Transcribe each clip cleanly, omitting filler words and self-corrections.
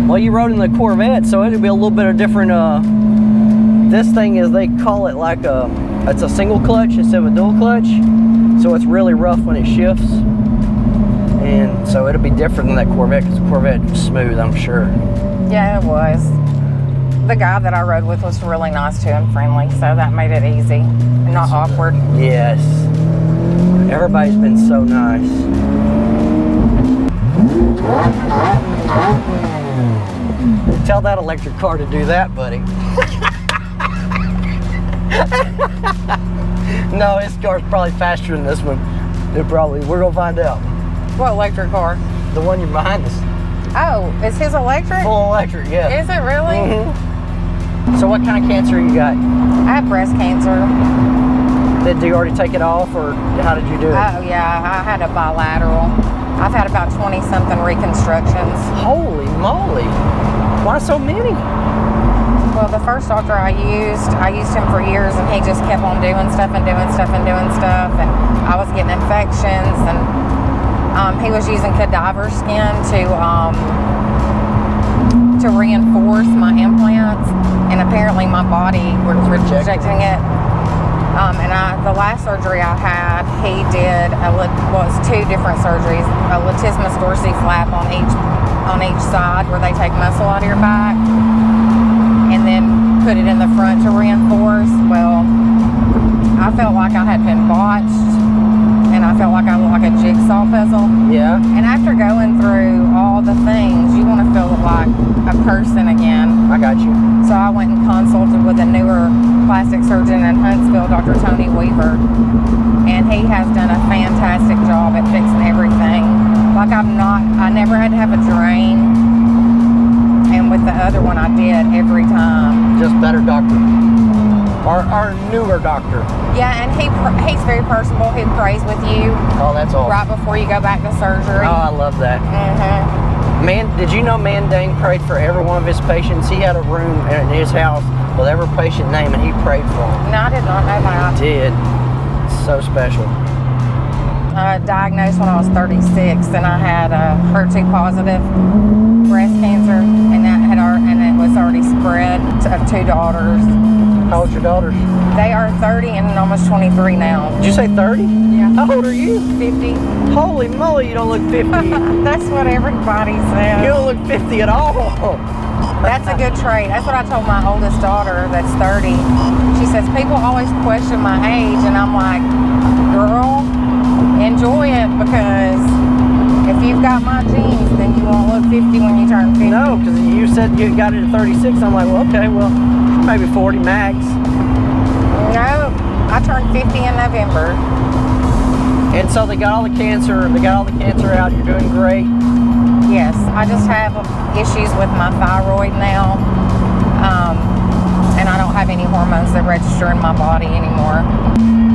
Well, you rode in the Corvette, so it'll be a little bit of different. This thing is, they call it like it's a single clutch instead of a dual clutch, so it's really rough when it shifts, and so it'll be different than that Corvette, because the Corvette was smooth, I'm sure. Yeah, it was. The guy that I rode with was really nice too and friendly, so that made it easy and not awkward. Yes. Everybody's been so nice. Tell that electric car to do that, buddy. No, this car's probably faster than this one. We're gonna find out. What electric car? The one you're behind us. Oh, is his electric? Full electric, yeah. Is it really? So what kind of cancer you got? I have breast cancer. Did you already take it off, or how did you do it? Oh yeah, I had a bilateral. I've had about 20-something reconstructions. Holy moly! Why so many? Well, the first doctor I used him for years, and he just kept on doing stuff and doing stuff and doing stuff, and I was getting infections, and he was using cadaver skin to reinforce my implants, and apparently my body was rejecting it. And the last surgery I had, he did was 2 different surgeries: a latissimus dorsi flap on each side, where they take muscle out of your back, and then put it in the front to reinforce. Well, I felt like I had been botched, and I felt like I looked like a jigsaw puzzle. Yeah. And after going through all the things, you want to feel like a person again. I got you. So I went and consulted with a newer plastic surgeon in Huntsville, Dr. Tony Weaver, and he has done a fantastic job at fixing everything. Like I never had to have a drain, and with the other one I did every time. Just better doctor. Our newer doctor. Yeah, and he's very personable. He prays with you. Oh, that's awesome. Right before you go back to surgery. Oh, I love that. Mm-hmm. Man, did you know Mandane prayed for every one of his patients? He had a room in his house with every patient name, and he prayed for them. No, I did not know that. He did. It's so special. Diagnosed when I was 36, and I had HER2 positive breast cancer, and it was already spread to 2 daughters. How old's your daughters? They are 30 and almost 23 now. Did you say 30? Yeah. How old are you? 50. Holy moly, you don't look 50. That's what everybody says. You don't look 50 at all. That's a good trait. That's what I told my oldest daughter that's 30. She says, people always question my age, and I'm like, girl, enjoy it, because if you've got my genes, then you won't look 50 when you turn 50. No, because you said you got it at 36. I'm like, well, okay, well, maybe 40 max. No, I turned 50 in November. And so they got all the cancer out. You're doing great. Yes, I just have issues with my thyroid now, and I don't have any hormones that register in my body anymore.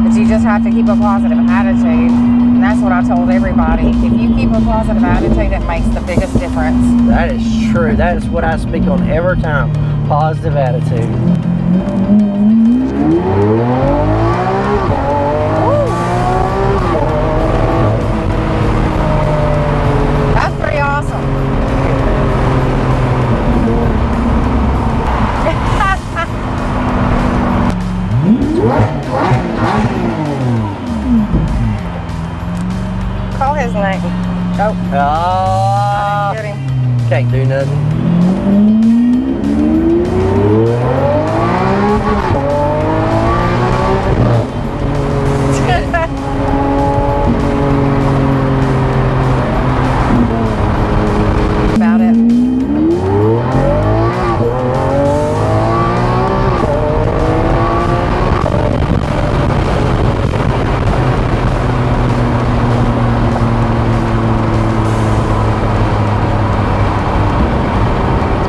But you just have to keep a positive attitude, and that's what I told everybody. If you keep a positive attitude, it makes the biggest difference. That is true. That is what I speak on every time. Positive attitude. That's pretty awesome. Call his name. Oh. I didn't get him. Can't do nothing. About it.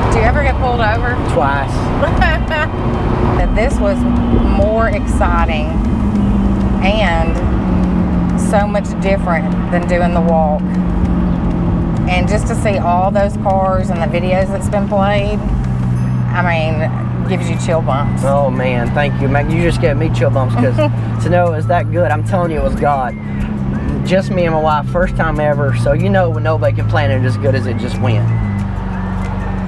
Do you ever get pulled over? Twice. This was more exciting and so much different than doing the walk. And just to see all those cars and the videos that's been played, I mean, gives you chill bumps. Oh man, thank you, Mac. You just gave me chill bumps, because to know it was that good, I'm telling you, it was God. Just me and my wife, first time ever. So you know when nobody can plan it as good as it just went.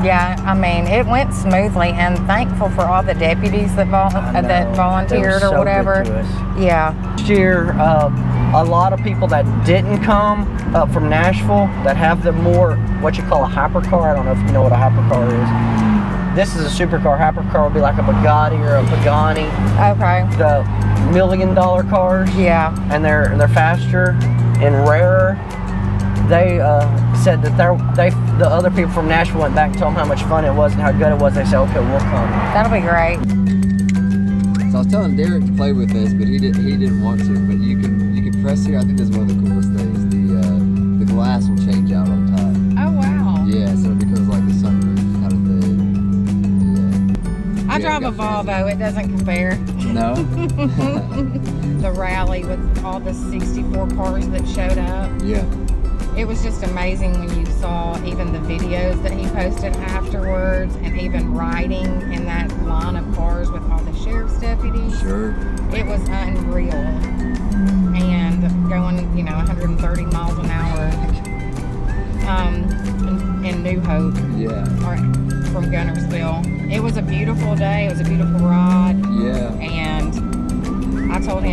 Yeah, I mean, it went smoothly, and thankful for all the deputies that volunteered so or whatever. good to us. Yeah. Last year, a lot of people that didn't come up from Nashville that have the more, what you call a hypercar. I don't know if you know what a hypercar is. This is a supercar. Hypercar would be like a Bugatti or a Pagani. Okay. The $1 million cars. Yeah. And they're faster and rarer. They said that the other people from Nashville went back and told them how much fun it was and how good it was. They said, okay, we'll come. That'll be great. So I was telling Derek to play with this, but he didn't want to. But you can press here. I think that's one of the coolest things. The glass will change out on top. Oh wow. Yeah, so it becomes like the sunroof kind of thing. Yeah. I drive a Volvo. It doesn't compare. No. The rally with all the 64 cars that showed up. Yeah. It was just amazing when you saw even the videos that he posted afterwards, and even riding in that line of cars with all the sheriff's deputies. Sure. It was unreal. And going, 130 miles an hour in New Hope. Yeah. Or from Gunnersville. It was a beautiful day. It was a beautiful ride. Yeah. And I told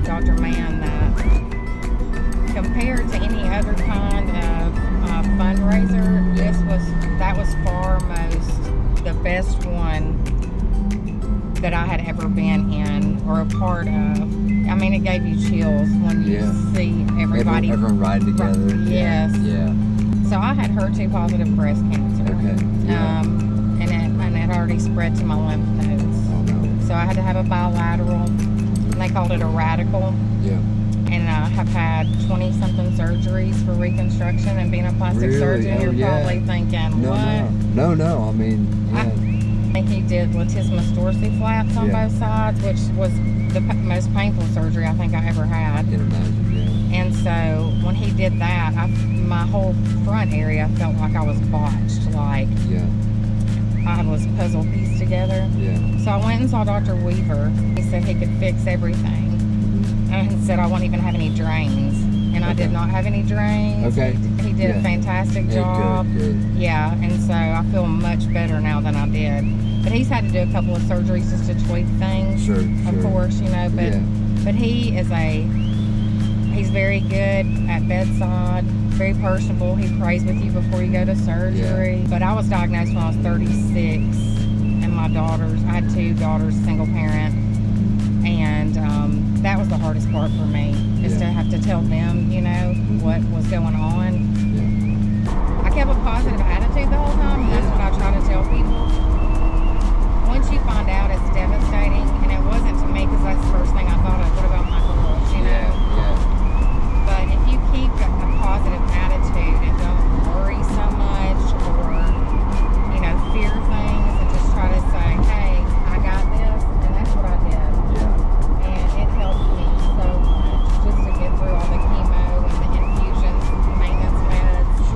Dr. Mann that compared to any other kind of fundraiser, that was far most the best one that I had ever been in or a part of. I mean, it gave you chills when you see everybody. Everyone riding together. Yes. Yeah. So I had HER2 positive breast cancer. Okay. Yeah. And it already spread to my lymph nodes. Oh no. So I had to have a bilateral. And they called it a radical. Yeah. And I have had 20-something surgeries for reconstruction, and being a plastic surgeon, you're probably thinking, what? No. I mean, yeah. I think he did latissimus dorsi flaps on both sides, which was the most painful surgery I think I ever had. I can imagine, yeah. And so when he did that, my whole front area felt like I was botched, like I was puzzle pieced together. Yeah. So I went and saw Dr. Weaver. He said he could fix everything. And he said I won't even have any drains. And I did not have any drains. Okay. He did a fantastic job. Good. Yeah, and so I feel much better now than I did. But he's had to do a couple of surgeries just to tweak things. Sure. Of course, but he's very good at bedside, very personable. He prays with you before you go to surgery. Yeah. But I was diagnosed when I was 36, and I had 2 daughters, single parent. And that was the hardest part for me, is to have to tell them, what was going on. Yeah. I kept a positive attitude the whole time, and that's what I try to tell people. Once you find out, it's devastating, and it wasn't to me because that's the first thing I thought of. What about my girls, Yeah. But if you keep a positive attitude and don't worry so much or, fear things, and just try to say, hey, I got this, and that's what I did. Yeah. And it helped me so much just to get through all the chemo and the infusions, maintenance meds,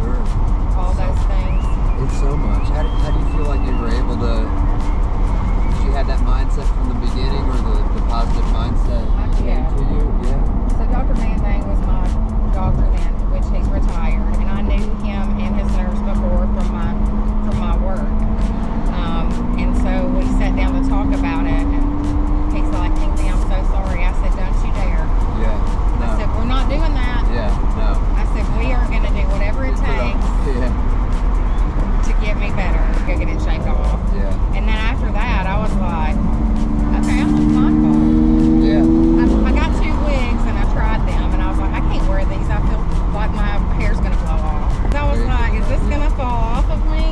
all those things. It's so much. How do you feel like you were able to, did you have that mindset from the beginning, or the positive mindset came to you? Yeah. So Dr. Mandang was my doctor then, which he's retired, and I knew him and his nurse before from my work. And so we sat down to talk about it, and he's like, Kingsley, I'm so sorry. I said, don't you dare. Yeah. No. I said, we're not doing that. Yeah, no. I said, we are going to do whatever it takes to get me better, go get it shaved off. Yeah. And then after that, I was like, okay, I'm just mindful. Yeah. I got 2 wigs, and I tried them, and I was like, I can't wear these. I feel like my hair's going to blow off. So I was like, is this going to fall off of me?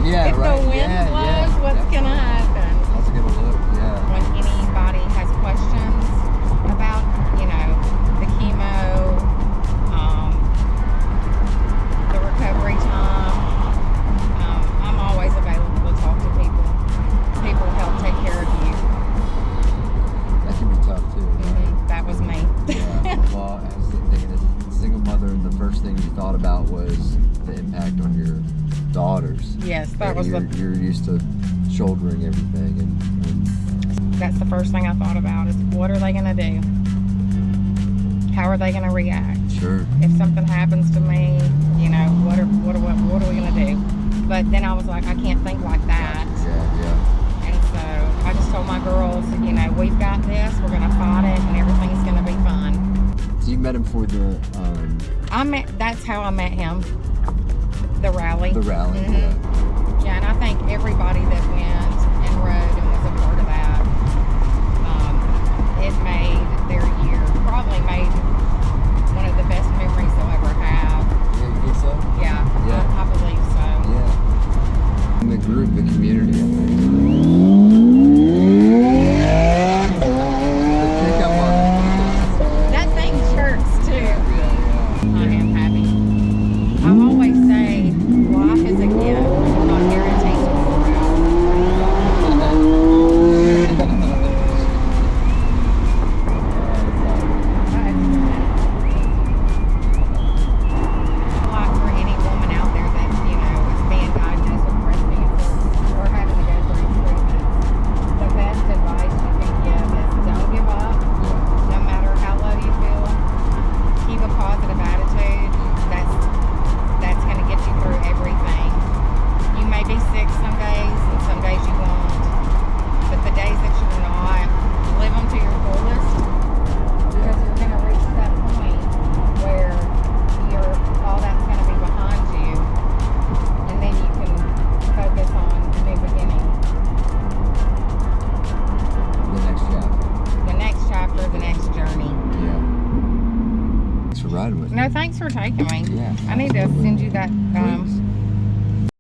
Yeah, if the wind blows, what's going to happen? How's it going to look? Yeah. When anybody has questions about, the chemo, the recovery time, I'm always available to talk to people. People help take care of you. That can be tough too. Mm-hmm. That was me. Yeah. Well, I was thinking, as a single mother, the first thing you thought about was the impact on your daughters. Yes, that was you're used to shouldering everything, and that's the first thing I thought about, is what are they going to do? How are they going to react? Sure. If something happens to me, what are we going to do? But then I was like, I can't think like that. Yeah. And so I just told my girls, you know, we've got this. We're gonna fight it, and everything's gonna be fun. So you met him for the That's how I met him. The rally. the rally. Mhm. Yeah. Yeah, and I think everybody that went and rode and was a part of that, it made their year. Probably made one of the best memories they'll ever have. Yeah, you think so? Yeah, Yeah. I believe so. Yeah. And the group, the community, I think. The pickup on it. That thing jerks too. Yeah. I am happy. I always say life is a gift, not guaranteed to work out. Like for any woman out there that, you know, is being diagnosed with breast cancer or having to go through treatments, the best advice you can give is don't give up. No matter how low you feel, keep a positive attitude. That's going to get you through everything. You may be sick some days, and some days you won't. But the days that you're not, live them to your fullest, because you're going to reach that point where all that's going to be behind you, and then you can focus on new beginning. The next chapter. The next chapter, the next journey. Yeah. Thanks for riding with me. No, thanks for taking me. Yeah. I need to send you that Please.